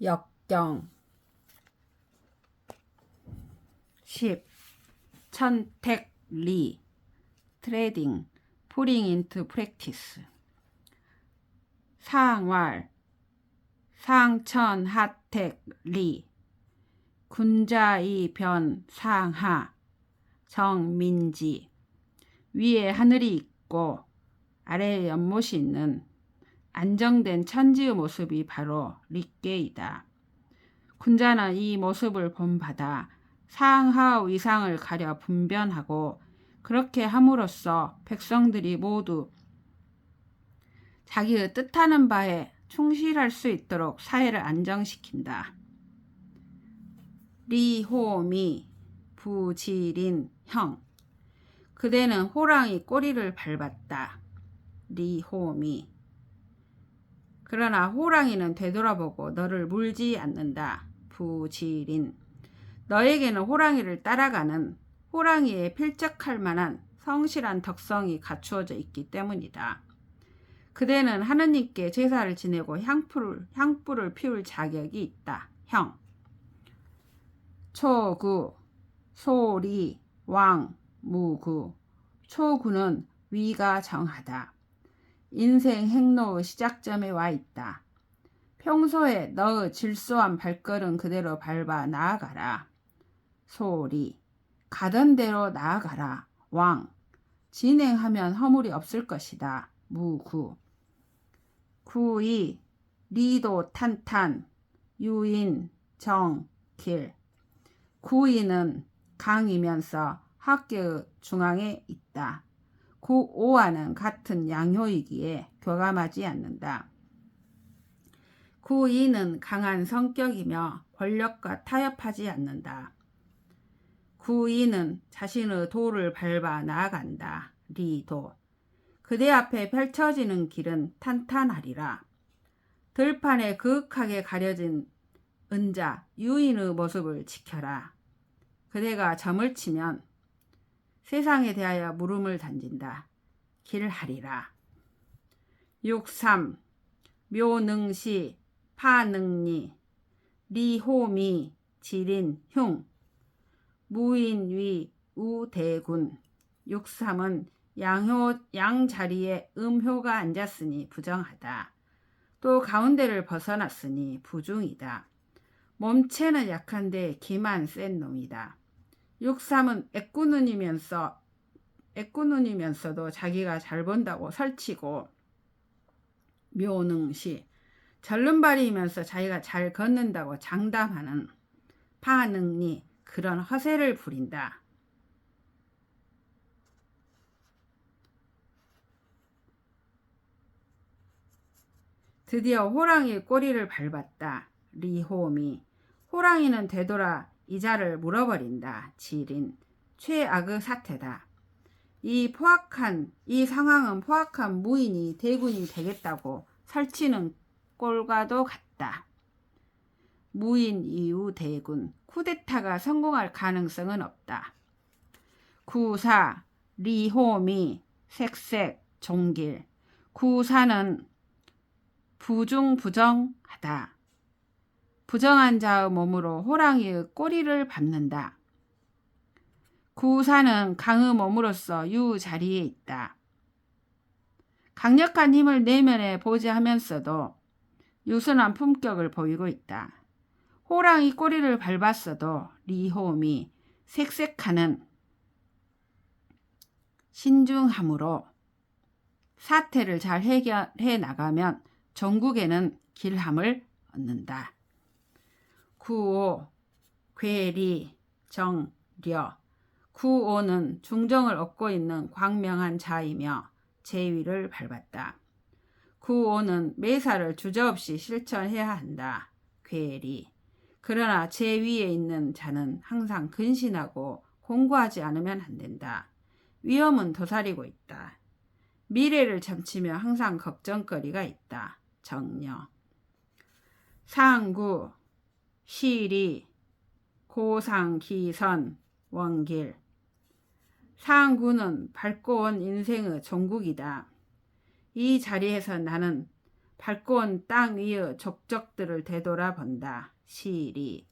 역경 10. 천택리 트레이딩 putting into practice 상왈 상천하택리 군자이변 상하 정민지 위에 하늘이 있고 아래에 연못이 있는 안정된 천지의 모습이 바로 리께이다. 군자는 이 모습을 본받아 상하 위상을 가려 분변하고 그렇게 함으로써 백성들이 모두 자기의 뜻하는 바에 충실할 수 있도록 사회를 안정시킨다. 리호미 부지린 형 그대는 호랑이 꼬리를 밟았다. 리호미 그러나 호랑이는 되돌아보고 너를 물지 않는다. 부지린 너에게는 호랑이를 따라가는 호랑이에 필적할 만한 성실한 덕성이 갖추어져 있기 때문이다. 그대는 하느님께 제사를 지내고 향불을 피울 자격이 있다. 형 초구 소리 왕 무구 초구는 위가 정하다. 인생 행로의 시작점에 와 있다. 평소에 너의 질소한 발걸음 그대로 밟아 나아가라. 소리 가던 대로 나아가라. 왕 진행하면 허물이 없을 것이다. 무구 구이 리도 탄탄 유인 정길 구이는 강이면서 학교의 중앙에 있다. 구오와는 같은 양효이기에 교감하지 않는다. 구이는 강한 성격이며 권력과 타협하지 않는다. 구이는 자신의 도를 밟아 나아간다. 리도 그대 앞에 펼쳐지는 길은 탄탄하리라. 들판에 그윽하게 가려진 은자 유인의 모습을 지켜라. 그대가 점을 치면 세상에 대하여 물음을 던진다. 길하리라. 63. 묘능시 파능리 리호미 지린 흉 무인위 우대군 63은 양자리에 음효가 앉았으니 부정하다. 또 가운데를 벗어났으니 부중이다. 몸체는 약한데 기만 센 놈이다. 63은 애꾸눈이면서도 자기가 잘 본다고 설치고 묘능시 절름발이면서 자기가 잘 걷는다고 장담하는 파능리 그런 허세를 부린다. 드디어 호랑이의 꼬리를 밟았다. 리호미 호랑이는 되돌아 이자를 물어버린다. 지린 최악의 사태다. 이 상황은 포악한 무인이 대군이 되겠다고 설치는 꼴과도 같다. 무인 이후 대군 쿠데타가 성공할 가능성은 없다. 구사 리호미 색색 종길 구사는 부정하다. 부정한 자의 몸으로 호랑이의 꼬리를 밟는다. 구사는 강의 몸으로서 유 자리에 있다. 강력한 힘을 내면에 보지하면서도 유순한 품격을 보이고 있다. 호랑이 꼬리를 밟았어도 리호미 색색하는 신중함으로 사태를 잘 해결해 나가면 전국에는 길함을 얻는다. 구오 괴리 정려 구오는 중정을 얻고 있는 광명한 자이며 제위를 밟았다. 구오는 매사를 주저없이 실천해야 한다. 괴리 그러나 제위에 있는 자는 항상 근신하고 공고하지 않으면 안 된다. 위험은 도사리고 있다. 미래를 점치며 항상 걱정거리가 있다. 정려 상구 시리 고상기선 원길 상구는 밟고 온 인생의 종국이다. 이 자리에서 나는 밟고 온 땅 위의 족적들을 되돌아본다. 시리.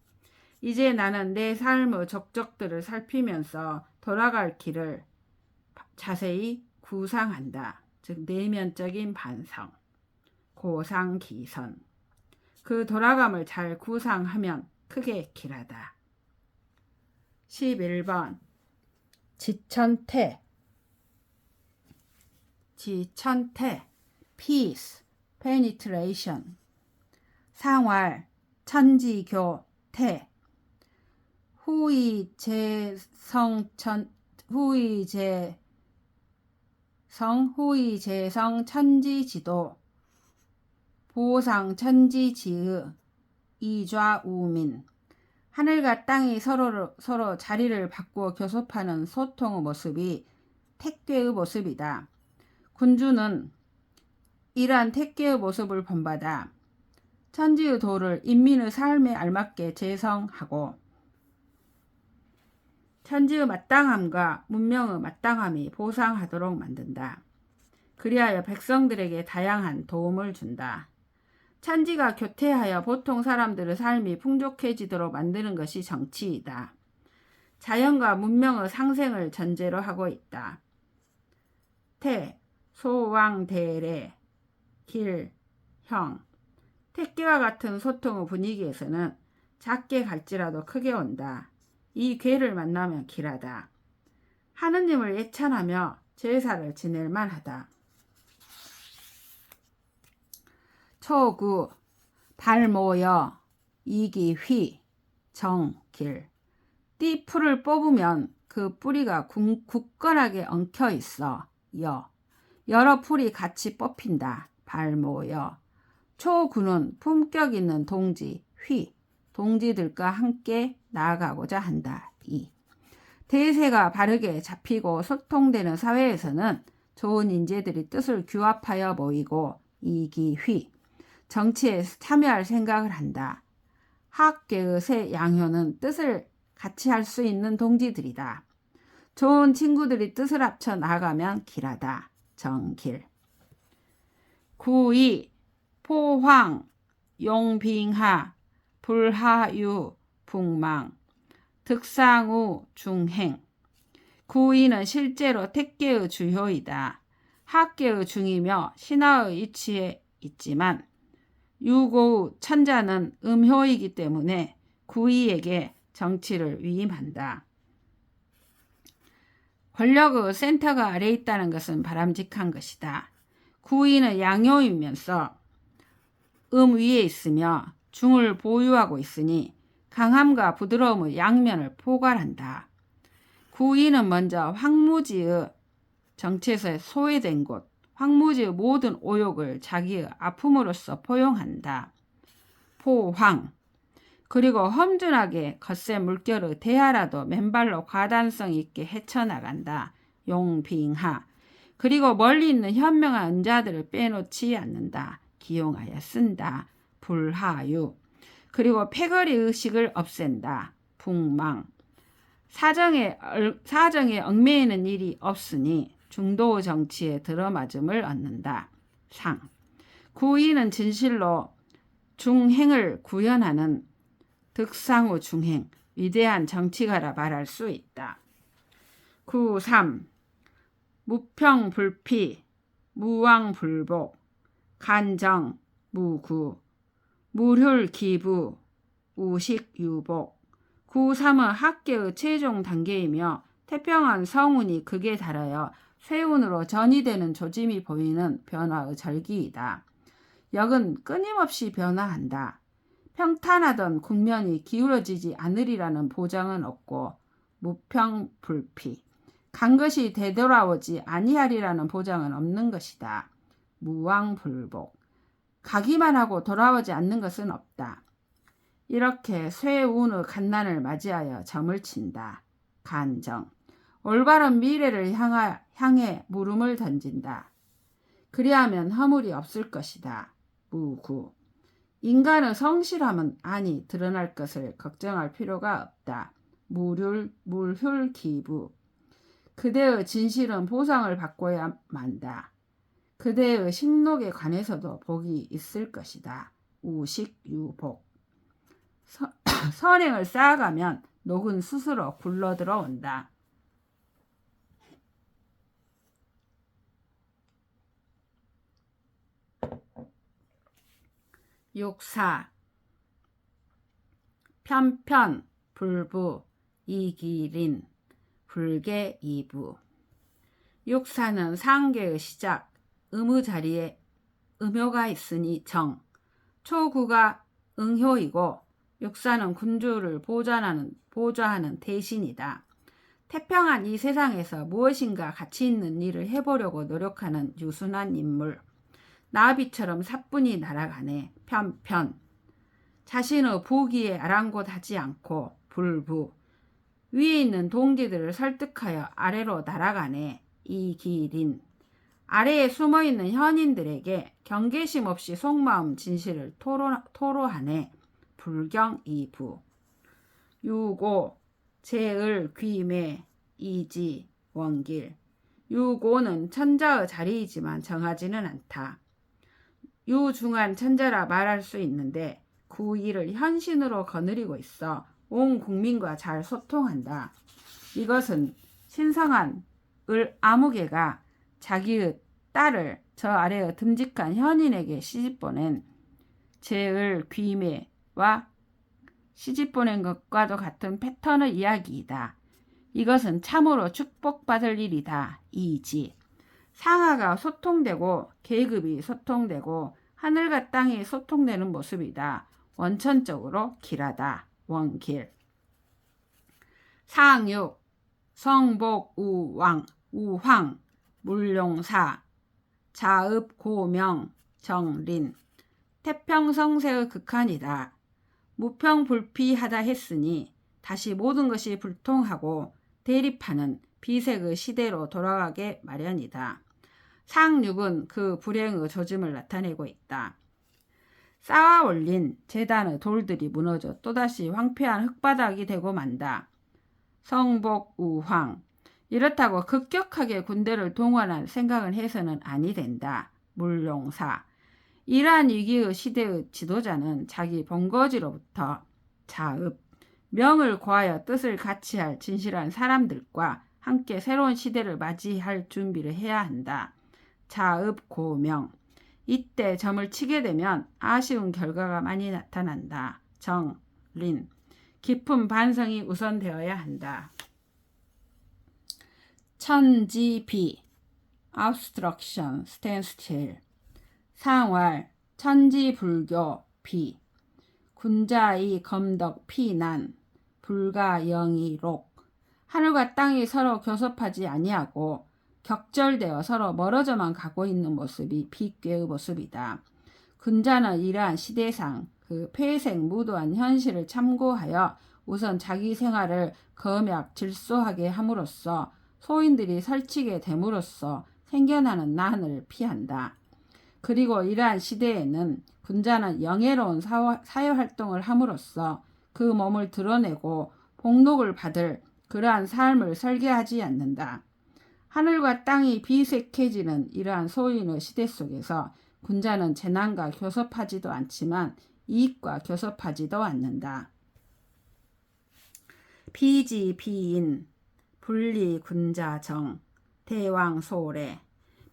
이제 나는 내 삶의 족적들을 살피면서 돌아갈 길을 자세히 구상한다. 즉 내면적인 반성. 고상기선. 그 돌아감을 잘 구상하면 크게 길하다. 11번 지천태. 지천태. peace, penetration. 상활, 천지교, 태. 후이재성 천지지도. 보상 천지지의. 이좌우민. 하늘과 땅이 서로 자리를 바꾸어 교섭하는 소통의 모습이 택계의 모습이다. 군주는 이러한 택계의 모습을 본받아 천지의 도를 인민의 삶에 알맞게 재성하고 천지의 마땅함과 문명의 마땅함이 보상하도록 만든다. 그리하여 백성들에게 다양한 도움을 준다. 천지가 교태하여 보통 사람들의 삶이 풍족해지도록 만드는 것이 정치이다. 자연과 문명의 상생을 전제로 하고 있다. 태, 소왕대래, 길, 형. 택기와 같은 소통의 분위기에서는 작게 갈지라도 크게 온다. 이 괴를 만나면 길하다. 하느님을 예찬하며 제사를 지낼 만하다. 초구, 달 모여, 이기휘, 정길. 띠풀을 뽑으면 그 뿌리가 굳건하게 엉켜 있어. 여러 풀이 같이 뽑힌다. 발 모여. 초구는 품격 있는 동지, 휘. 동지들과 함께 나아가고자 한다. 대세가 바르게 잡히고 소통되는 사회에서는 좋은 인재들이 뜻을 규합하여 모이고 이기휘. 정치에 참여할 생각을 한다. 학계의 새 양효는 뜻을 같이 할 수 있는 동지들이다. 좋은 친구들이 뜻을 합쳐 나아가면 길하다. 정길. 구이, 포황, 용빙하, 불하유, 북망. 득상우, 중행. 구이는 실제로 택계의 주효이다. 학계의 중이며 신화의 이치에 있지만 유고의 천자는 음효이기 때문에 구이에게 정치를 위임한다. 권력의 센터가 아래 있다는 것은 바람직한 것이다. 구이는 양효이면서 위에 있으며 중을 보유하고 있으니 강함과 부드러움의 양면을 포괄한다. 구이는 먼저 황무지의 정치에서 소외된 곳, 황무지의 모든 오욕을 자기의 아픔으로써 포용한다. 포황. 그리고 험준하게 거센 물결의 대하라도 맨발로 과단성 있게 헤쳐나간다. 용빙하. 그리고 멀리 있는 현명한 은자들을 빼놓지 않는다. 기용하여 쓴다. 불하유. 그리고 패거리 의식을 없앤다. 북망. 사정에 얽매이는 일이 없으니 중도 정치에 들어맞음을 얻는다. 상. 구이는 진실로 중행을 구현하는 득상우 중행, 위대한 정치가라 말할 수 있다. 9.3. 무평불피, 무왕불복, 간정, 무구, 무휼기부, 우식유복. 9.3은 학계의 최종 단계이며 태평한 성운이 극에 달하여 쇠운으로 전이되는 조짐이 보이는 변화의 절기이다. 역은 끊임없이 변화한다. 평탄하던 국면이 기울어지지 않으리라는 보장은 없고 무평불피. 간 것이 되돌아오지 아니하리라는 보장은 없는 것이다. 무왕불복. 가기만 하고 돌아오지 않는 것은 없다. 이렇게 쇠운의 간난을 맞이하여 점을 친다. 간정. 올바른 미래를 향해 물음을 던진다. 그리하면 허물이 없을 것이다. 무구. 인간의 성실함은 아니 드러날 것을 걱정할 필요가 없다. 물휼기부. 그대의 진실은 보상을 받고야 만다. 그대의 식록에 관해서도 복이 있을 것이다. 우식유복. 선행을 쌓아가면 녹은 스스로 굴러들어온다. 육사. 편편, 불부, 이기린, 불계, 이부. 육사는 상계의 시작, 의무자리에 음효가 있으니 정, 초구가 응효이고 육사는 군주를 보좌하는 대신이다. 태평한 이 세상에서 무엇인가 가치 있는 일을 해보려고 노력하는 유순한 인물. 나비처럼 사뿐히 날아가네. 편편. 자신의 부귀에 아랑곳하지 않고 불부. 위에 있는 동지들을 설득하여 아래로 날아가네. 이기린. 아래에 숨어있는 현인들에게 경계심 없이 속마음 진실을 토로하네. 불경이부. 유고. 제을 귀매 이지 원길. 유고는 천자의 자리이지만 정하지는 않다. 유중한 천자라 말할 수 있는데 그 일을 현신으로 거느리고 있어 온 국민과 잘 소통한다. 이것은 신성한 아무개가 자기의 딸을 저 아래의 듬직한 현인에게 시집보낸 제을 귀매와 시집보낸 것과도 같은 패턴의 이야기이다. 이것은 참으로 축복받을 일이다. 이지. 상하가 소통되고 계급이 소통되고 하늘과 땅이 소통되는 모습이다. 원천적으로 길하다. 원길. 상육. 성복 우황 물룡사 자읍 고명 정린. 태평성세의 극한이다. 무평불피하다 했으니 다시 모든 것이 불통하고 대립하는 비색의 시대로 돌아가게 마련이다. 상육은 그 불행의 조짐을 나타내고 있다. 쌓아 올린 재단의 돌들이 무너져 또다시 황폐한 흙바닥이 되고 만다. 성복우황. 이렇다고 급격하게 군대를 동원할 생각은 해서는 아니 된다. 물룡사. 이러한 위기의 시대의 지도자는 자기 본거지로부터 자읍, 명을 고하여 뜻을 같이 할 진실한 사람들과 함께 새로운 시대를 맞이할 준비를 해야 한다. 자읍 고명. 이때 점을 치게 되면 아쉬운 결과가 많이 나타난다. 정린. 깊은 반성이 우선되어야 한다. 천지비. obstruction, standstill. 상활, 천지불교, 비. 군자의 검덕, 피난, 불가영이록. 하늘과 땅이 서로 교섭하지 아니하고 격절되어 서로 멀어져만 가고 있는 모습이 비괴의 모습이다. 군자는 이러한 시대상 그 폐색 무도한 현실을 참고하여 우선 자기 생활을 검약 질소하게 함으로써 소인들이 설치게 됨으로써 생겨나는 난을 피한다. 그리고 이러한 시대에는 군자는 영예로운 사회활동을 함으로써 그 몸을 드러내고 복록을 받을 그러한 삶을 설계하지 않는다. 하늘과 땅이 비색해지는 이러한 소인의 시대 속에서 군자는 재난과 교섭하지도 않지만 이익과 교섭하지도 않는다. 비지비인, 분리군자정, 대왕소래.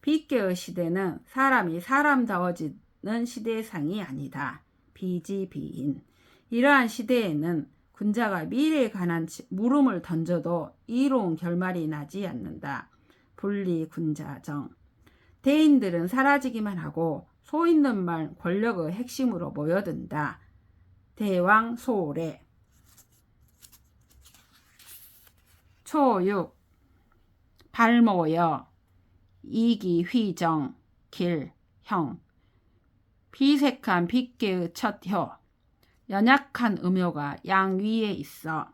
비계의 시대는 사람이 사람다워지는 시대상이 아니다. 비지비인. 이러한 시대에는 군자가 미래에 관한 물음을 던져도 이로운 결말이 나지 않는다. 분리군자정. 대인들은 사라지기만 하고 소인들만 권력의 핵심으로 모여든다. 대왕소래. 초육. 발모여. 이기휘정. 길형. 비색한 빗개의 첫혀. 연약한 음효가 양위에 있어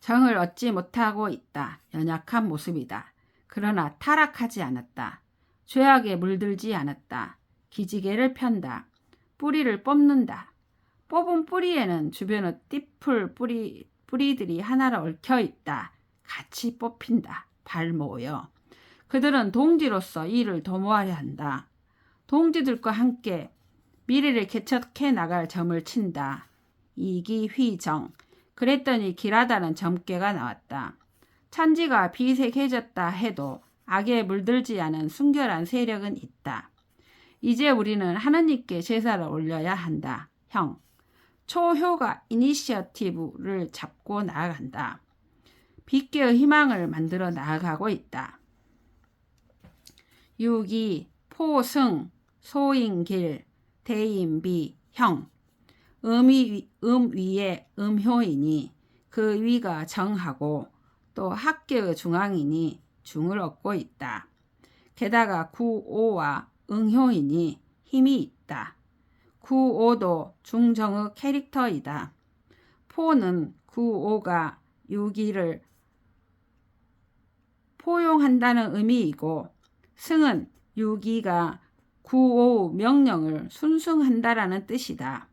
정을 얻지 못하고 있다. 연약한 모습이다. 그러나 타락하지 않았다. 죄악에 물들지 않았다. 기지개를 편다. 뿌리를 뽑는다. 뽑은 뿌리에는 주변의 띠풀 뿌리들이 하나로 얽혀 있다. 같이 뽑힌다. 발모여. 그들은 동지로서 이를 도모하려 한다. 동지들과 함께 미래를 개척해 나갈 점을 친다. 이기휘정. 그랬더니 길하다는 점괘가 나왔다. 천지가 비색해졌다 해도 악에 물들지 않은 순결한 세력은 있다. 이제 우리는 하느님께 제사를 올려야 한다. 형. 초효가 이니셔티브를 잡고 나아간다. 빛계의 희망을 만들어 나아가고 있다. 6이 포승, 소인길, 대인비, 형. 음 위에 음효이니 그 위가 정하고 또 학계의 중앙이니 중을 얻고 있다. 게다가 구오와 응효이니 힘이 있다. 구오도 중정의 캐릭터이다. 포는 구오가 유기를 포용한다는 의미이고 승은 유기가 구오 명령을 순승한다라는 뜻이다.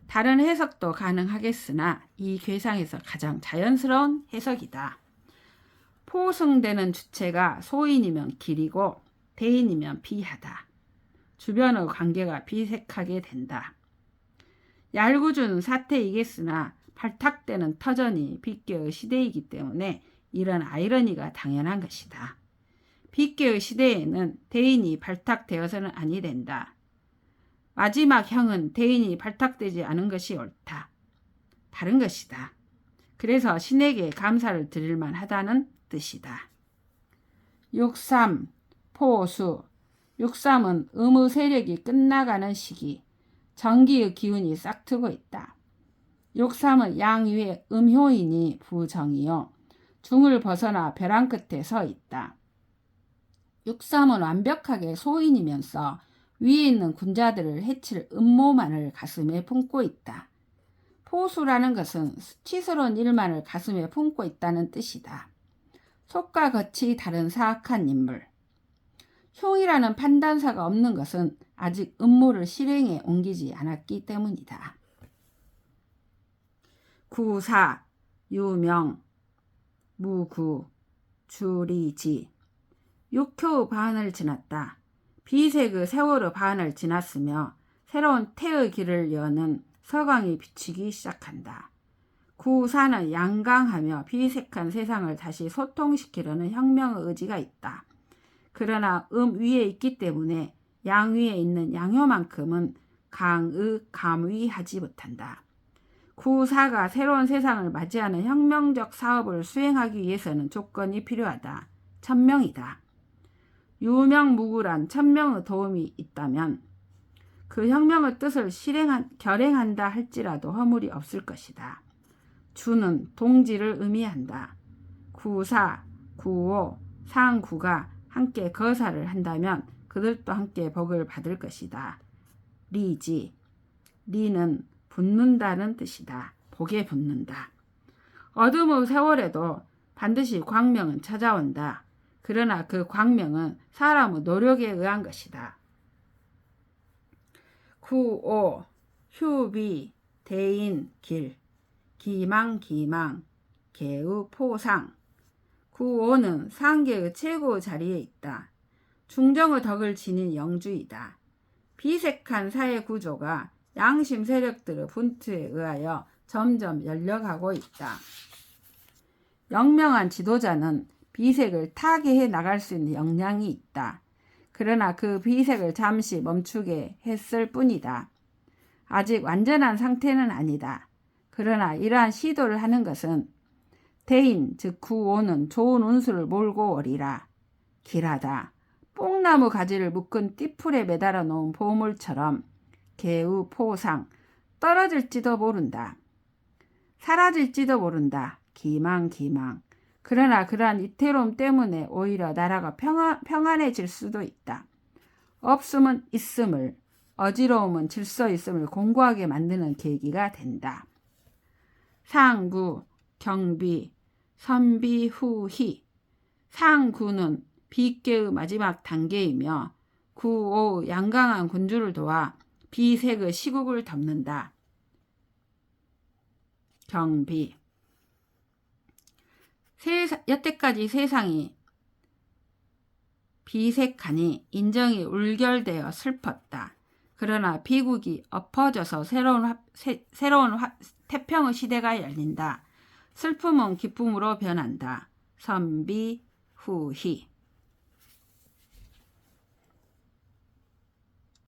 다른 해석도 가능하겠으나 이 궤상에서 가장 자연스러운 해석이다. 포승되는 주체가 소인이면 길이고 대인이면 비하다. 주변의 관계가 비색하게 된다. 얄궂은 사태이겠으나 발탁되는 터전이 빛계의 시대이기 때문에 이런 아이러니가 당연한 것이다. 빛계의 시대에는 대인이 발탁되어서는 아니 된다. 마지막 형은 대인이 발탁되지 않은 것이 옳다. 다른 것이다. 그래서 신에게 감사를 드릴 만하다는 뜻이다. 6.3 포수. 6.3은 음의 세력이 끝나가는 시기, 정기의 기운이 싹트고 있다. 6.3은 양위의 음효이니 부정이요 중을 벗어나 벼랑 끝에 서 있다. 6.3은 완벽하게 소인이면서 위에 있는 군자들을 해칠 음모만을 가슴에 품고 있다. 포수라는 것은 수치스러운 일만을 가슴에 품고 있다는 뜻이다. 속과 겉이 다른 사악한 인물. 흉이라는 판단사가 없는 것은 아직 음모를 실행에 옮기지 않았기 때문이다. 9.4 유명 무구 주리지. 6효의 반을 지났다. 비색의 세월의 반을 지났으며 새로운 태의 길을 여는 서광이 비치기 시작한다. 9.4는 양강하며 비색한 세상을 다시 소통시키려는 혁명의 의지가 있다. 그러나 위에 있기 때문에 양 위에 있는 양효만큼은 강의 감위하지 못한다. 9.4가 새로운 세상을 맞이하는 혁명적 사업을 수행하기 위해서는 조건이 필요하다. 천명이다. 유명무구란 천명의 도움이 있다면 그 혁명의 뜻을 결행한다 할지라도 허물이 없을 것이다. 주는 동지를 의미한다. 9.4, 9.5, 상구가 함께 거사를 한다면 그들도 함께 복을 받을 것이다. 리지. 리는 붙는다는 뜻이다. 복에 붙는다. 어둠의 세월에도 반드시 광명은 찾아온다. 그러나 그 광명은 사람의 노력에 의한 것이다. 9.5 휴비 대인 길 기망 개의 포상. 9.5는 상계의 최고 자리에 있다. 중정의 덕을 지닌 영주이다. 비색한 사회 구조가 양심 세력들의 분투에 의하여 점점 열려가고 있다. 영명한 지도자는 비색을 타개해 나갈 수 있는 역량이 있다. 그러나 그 비색을 잠시 멈추게 했을 뿐이다. 아직 완전한 상태는 아니다. 그러나 이러한 시도를 하는 것은 대인 즉 9.5는 좋은 운수를 몰고 오리라. 길하다. 뽕나무 가지를 묶은 띠풀에 매달아 놓은 보물처럼 개의 포상. 떨어질지도 모른다. 사라질지도 모른다. 기망. 그러나 그러한 이태로움 때문에 오히려 나라가 평안해질 수도 있다. 없음은 있음을, 어지러움은 질서 있음을 공고하게 만드는 계기가 된다. 상구, 경비, 선비, 후희. 상구는 비계의 마지막 단계이며 9.5 양강한 군주를 도와 비색의 시국을 덮는다. 경비. 여태까지 세상이 비색하니 인정이 울결되어 슬펐다. 그러나 비국이 엎어져서 새로운 태평의 시대가 열린다. 슬픔은 기쁨으로 변한다. 선비 후희.